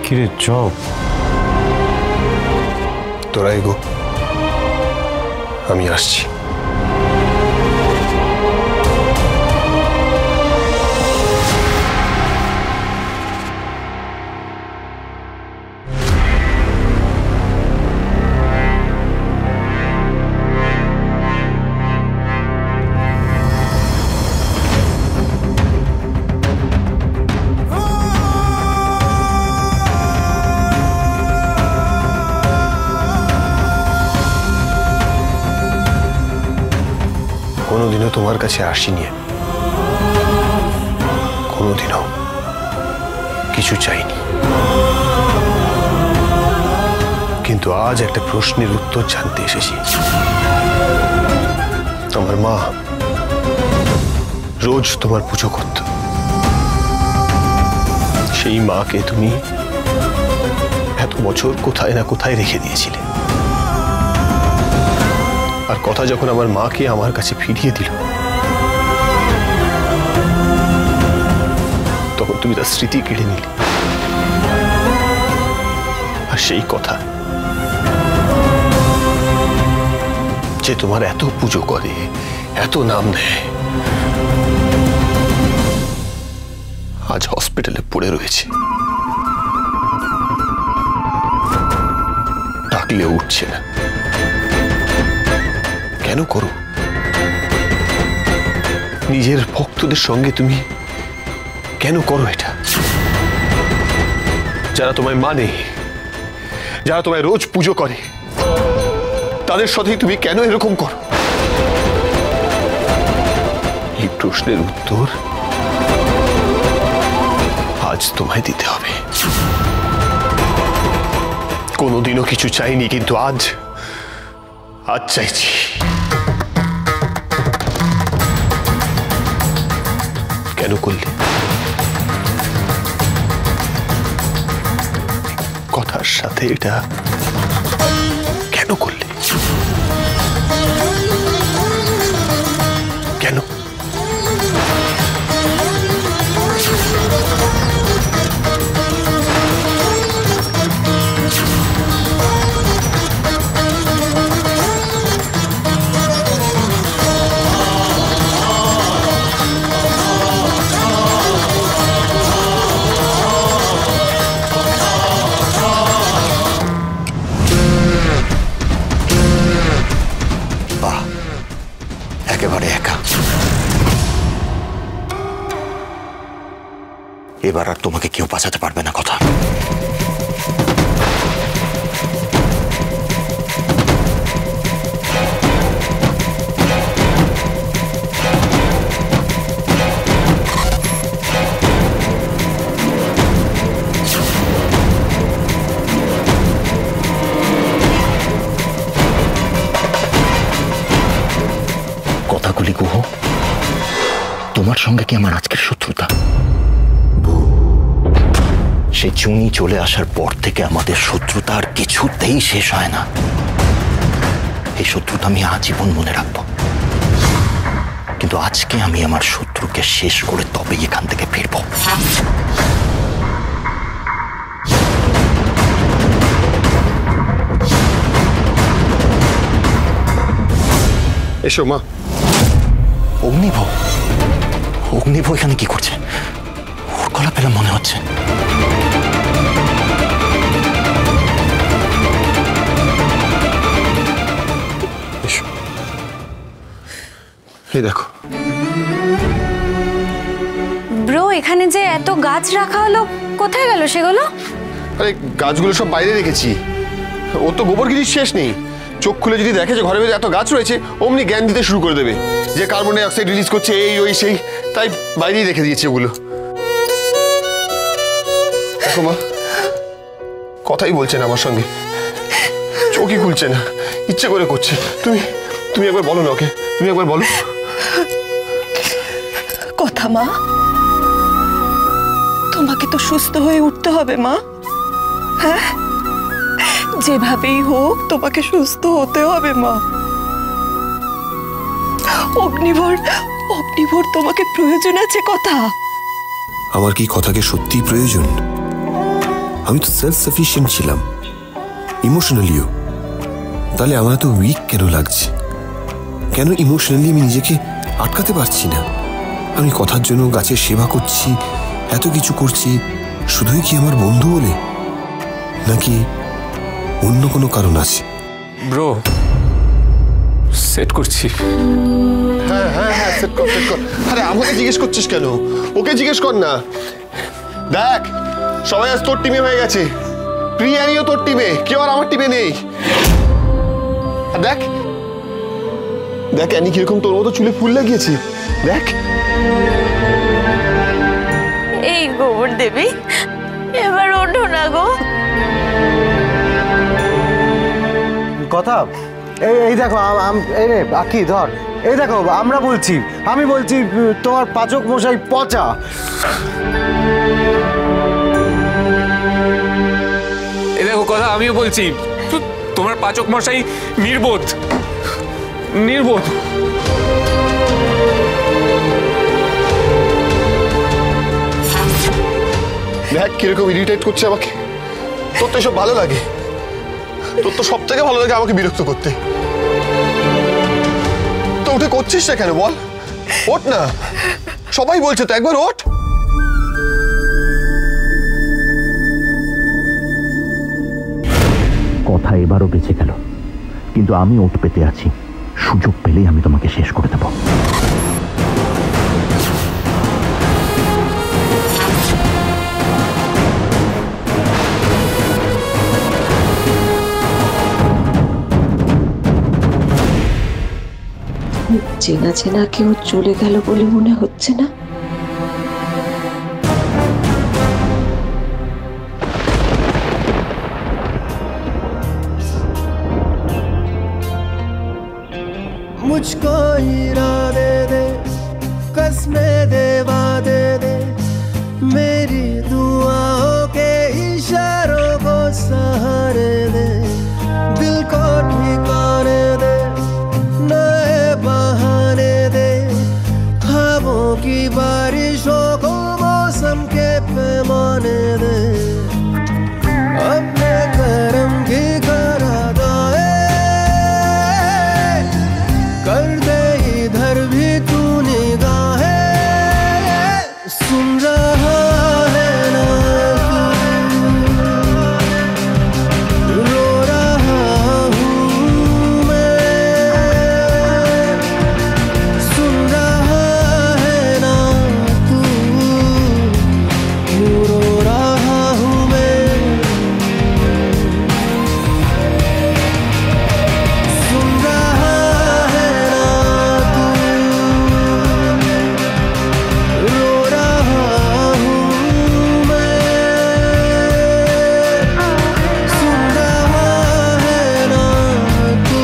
কিরে জব, তোরা এগো, আমি আসছি। কোনোদিনও তোমার কাছে আসিনি, কোনোদিনও কিছু চাইনি, কিন্তু আজ একটা প্রশ্নের উত্তর জানতে এসেছি। আমার মা রোজ তোমার পুজো করত, সেই মাকে তুমি এত বছর কোথায় না কোথায় রেখে দিয়েছিলে। আর কথা যখন আমার মাকে আমার কাছে ফিরিয়ে দিল, তখন তুমি তার স্মৃতি কেড়ে নিলে। আর সেই কথা যে তোমার এত পুজো করে, এত নাম নেয়, আজ হসপিটালে পড়ে রয়েছে, ডাকলেও উঠছে না। কেন করো? নিজের ভক্তদের সঙ্গে তুমি কেন করো এটা? যারা তোমায় মানে, যারা তোমায় রোজ পুজো করে, তাদের সাথেই তুমি কেন এরকম করো? এই প্রশ্নের উত্তর আজ তোমায় দিতে হবে। কোনোদিনও কিছু চাইনি, কিন্তু আজ চাইছি। কেন করলে? কথার সাথে এটা কেন করলে? কেন? একেবারে একা। এবার আর তোমাকে কেউ বাঁচাতে পারবে না, কথা। কথাগুলি গুহ, তোমার সঙ্গে কি আমার আজকের শত্রুতা? সে চুনি চলে আসার পর থেকে আমাদের শত্রুতা আর কিছুতেই শেষ হয় না। এই শত্রুতা আমি আজীবন মনে রাখবো, কিন্তু আজকে আমি আমার শত্রুকে শেষ করে তবেই এখান থেকে ফিরব। এসো মা। অগ্নিভ, অগ্নিভ এখানে কি করছে? ওর গলা পেলাম মনে হচ্ছে। এসো, এই দেখো। ব্রো, এখানে যে এত গাছ রাখা হলো, কোথায় গেল সেগুলো? আরে গাছগুলো সব বাইরে রেখেছি। ও তো গোবরগিরির শেষ নেই। চোখ খুলে যদি দেখে যে ঘরের ভেতরে এত গাছ রয়েছে, অমনি জ্ঞান দিতে শুরু করে দেবে যে কার্বন ডাই অক্সাইড রিলিজ করছে, এই ওই সেই। তাই বাইরেই রেখে দিয়েছে ওগুলো। দেখো মা, কথাই বলছে না আমার সঙ্গে, চোখই খুলছে না, ইচ্ছে করে করছে। তুমি একবার বলো না ওকে, তুমি একবার বলো। কথা মা, তোমাকে তো সুস্থ হয়ে উঠতে হবে মা। হ্যাঁ, যেভাবেই হোক তোমাকে সুস্থ হতে হবে মা। অগ্নিভর তোমাকে প্রয়োজন আছে কথা। আমার কি কথাকে সত্যি প্রয়োজন? আমি তো সেলফ সাফিশিয়েন্ট ছিলাম, ইমোশনালিও। তাহলে আমার এত উইক কেন লাগছে? কেন ইমোশনালি আমি নিজেকে আটকাতে পারছি না? আমি কথার জন্য গাছের সেবা করছি, এত কিছু করছি, শুধুই কি আমার বন্ধু বলে, নাকি অন্য কোনো কারণ আছে? ব্রো, সেট করছি। হ্যাঁ হ্যাঁ হ্যাঁ, সেট কর সেট কর। আরে আমাকে জিজ্ঞেস করছিস কেন? ওকে জিজ্ঞেস কর না। দেখ, সবাই আজ তোর টিমে হয়ে গেছে। প্রিয়ানিও তোর টিমে, কেউ আর আমার টিমে নেই। আর দেখ দেখ অ্যানি কিরকম তোর মতো চুলে ফুল লাগিয়েছে। দেখ এই গোবর দেবী, এবার ওঠো না গো। কথা এই দেখো, এই রে আকি ধর, এই দেখো আমি বলছি তোমার পাচক মশাই পচা। এই দেখো কথা, আমিও বলছি তোমার পাচক মশাই নির্বোধ। দেখ কিরকম ইরিটেট করছে আমাকে। তোর তো এসব ভালো লাগে? তোর তো সব থেকে ভালো লাগে আমাকে বিরক্ত করতে। তো উঠে করছিস না কেন বল? ওঠ না, সবাই বলছে তো, একবার ওঠ। কথা এবারও বেঁচে গেল, কিন্তু আমি ওট পেতে আছি। সুযোগ পেলেই আমি তোমাকে শেষ করে দেব। চেনা চেনা কেউ চলে গেল বলে মনে হচ্ছে না। मुझको इरादे दे, कसमें दे, वादे दे, मेरी दुआओं के इशारों को सहारे दे, दिल को ठिकाने दे, नए बहाने दे, ख्वाबों की बारिशों को मौसम के पैमाने दे, अपने करम की करादाए कर दे इधर भी तू निगाहें। सुन रहा है ना तू, रो रहा हूँ मैं। सुन रहा है ना तू, रो रहा हूँ मैं। सुन रहा है ना तू, रो रहा हूँ मैं। सुन रहा है ना तू,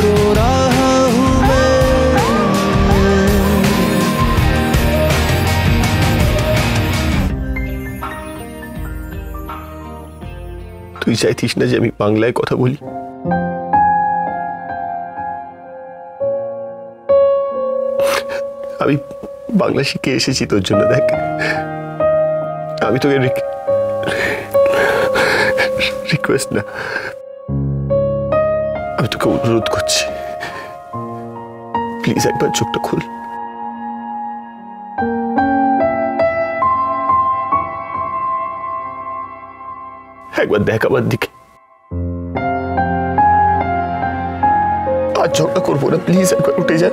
रो रहा हूँ मैं। তুই চাইতিস না যে আমি বাংলায় কথা বলি? আমি বাংলা শিখে এসেছি তোর জন্য। দেখ, আমি তোকে রিকোয়েস্ট না, আমি তোকে অনুরোধ করছি, প্লিজ একবার চোখটা খুল। একবার দেখ আমার দিকে। আর ঝগড়া করবো না, প্লিজ একবার উঠে যা।